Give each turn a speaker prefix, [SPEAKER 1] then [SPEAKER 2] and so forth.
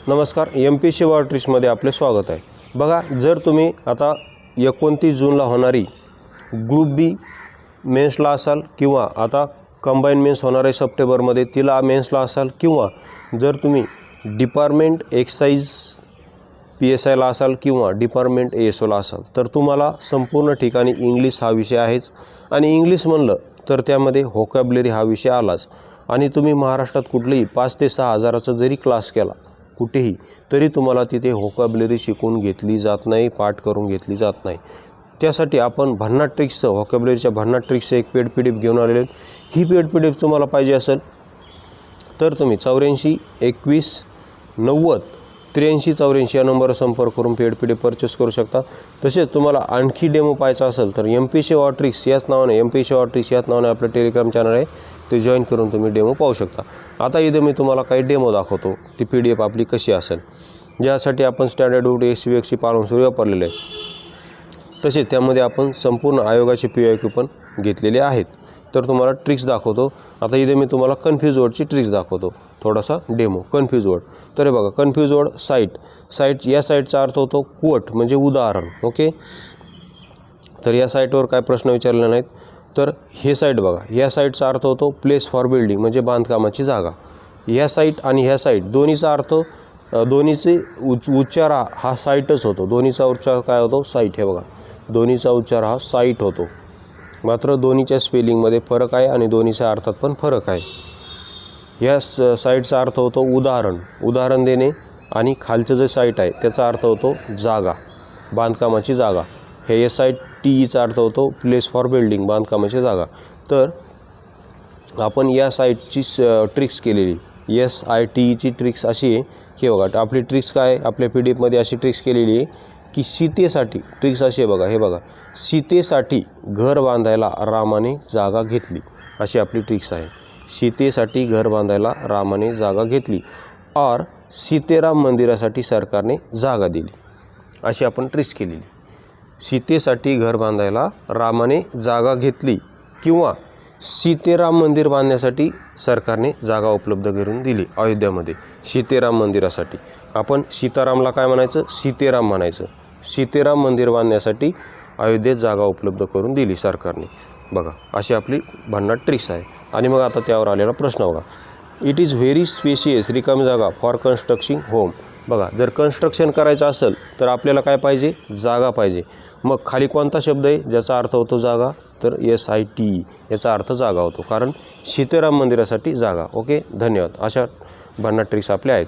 [SPEAKER 1] नमस्कार, MPSC war ट्रिक्समध्ये आपले स्वागत आहे। बघा, जर तुम्ही आता 29 जूनला होणारी ग्रुप बी मेन्सला असाल किंवा आता कंबाईन मेन्स होणार आहे सप्टेंबरमध्ये, तिला मेन्सला असाल किंवा जर तुम्ही डिपार्टमेंट एक्साइज PSIला असाल किंवा डिपार्टमेंट ASOला असाल तर तुम्हाला संपूर्ण ठिकाणी इंग्लिश हा विषय आहेच। आणि इंग्लिश म्हणलं तर त्यामध्ये व्होकॅब्युलरी हा विषय आलाच। आणि तुम्ही महाराष्ट्रात कुठलेही 5 ते 6 हजाराचा जरी क्लास केला कुठेही, तरी तुम्हाला तिथे व्होकॅब्युलरी शिकून घेतली जात नाही, पाठ करून घेतली जात नाही। त्यासाठी आपण भन्नाट ट्रिक्सचं, व्होकॅब्युलरीच्या भन्नाट ट्रिक्सचं एक पेड PDF घेऊन आलेले। ही पेड PDF तुम्हाला पाहिजे असेल तर तुम्ही 84 21 90 83 84 या नंबरवर संपर्क करून पेड PDF परचेस करू शकता। तसेच तुम्हाला आणखी डेमो पाहायचा असेल तर MPSC वॉर ट्रिक्स याच नावाने, MPSC वॉर ट्रिक्स याच नावाने आपलं टेलिग्राम चॅनल आहे, ते जॉईन करून तुम्ही डेमो पाहू शकता। आता इथे मी तुम्हाला काही डेमो दाखवतो, ती PDF आपली कशी असेल, ज्यासाठी आपण स्टँडर्ड रूट SVXC पालनसुरी वापरलेले आहे। तसेच त्यामध्ये आपण संपूर्ण आयोगाचे PIQ पण घेतलेले आहेत। तर तुम्हाला ट्रिक्स दाखवतो। आता इथे मी तुम्हाला कन्फ्यूज वर्डची ट्रिक्स दाखवतो, थोडासा डेमो। कन्फ्यूज वर्ड तर हे बघा, कन्फ्यूज वर्ड साईट या साईटचा अर्थ होतो कोट म्हणजे उदाहरण। ओके, तर या साईटवर काय प्रश्न विचारले नाहीत। तर हे साईट बघा, या साईटचा अर्थ होतो प्लेस फॉर बिल्डिंग म्हणजे बांधकामाची जागा। ह्या साईट आणि ह्या साईट दोन्हीचा अर्थ, दोन्हीचे उच्चार हा साईटच होतो। दोन्हीचा उच्चार काय होतो? साईट। हे बघा, दोन्हीचा उच्चार हा साईट होतो, मात्र दोन्हीच्या स्पेलिंगमध्ये फरक आहे आणि दोन्हीच्या अर्थात पण फरक आहे। या साईटचा अर्थ होतो उदाहरण देणे, आणि खालचं जे साईट आहे त्याचा अर्थ होतो जागा, बांधकामाची जागा। हे SITEचा अर्थ होतो प्लेस फॉर बिल्डिंग, बांधकामाची जागा। तर आपण या साईटची ट्रिक्स केलेली, SITEची ट्रिक्स अशी आहे की बघा, आपली ट्रिक्स काय आहे, आपल्या PDFमध्ये अशी ट्रिक्स केलेली आहे की सीतेसाठी ट्रिक्स अशी आहे बघा, हे बघा, सीतेसाठी घर बांधायला रामाने जागा घेतली, अशी आपली ट्रिक्स आहे। सीतेसाठी घर बांधायला रामाने जागा घेतली, और सीतेराम मंदिरासाठी सरकारने जागा दिली, अशी आपण ट्रिक्स केलेली। सीतेसाठी घर बांधायला रामाने जागा घेतली किंवा सीतेराम मंदिर बांधण्यासाठी सरकारने जागा उपलब्ध करून दिली अयोध्यामध्ये। सीतेराम मंदिरासाठी आपण सीतारामला काय म्हणायचं? सीतेराम म्हणायचं। सीतेराम मंदिर बांधण्यासाठी अयोध्येत जागा उपलब्ध करून दिली सरकारने। बघा, अशी आपली भन्नाट ट्रिक्स आहे। आणि मग आता त्यावर आलेला प्रश्न बघा, इट इज व्हेरी स्पेशियस रिकामी जागा फॉर कन्स्ट्रक्शिंग होम। बघा, जर कन्स्ट्रक्शन करायचं असेल तर आपल्याला काय पाहिजे? जागा पाहिजे। मग खाली कोणता शब्द आहे ज्याचा अर्थ होतो जागा? तर SITE याचा अर्थ जागा होतो, कारण सीताराम मंदिरासाठी जागा। ओके, धन्यवाद। अशा भन्नाट ट्रिक्स आपल्या आहेत।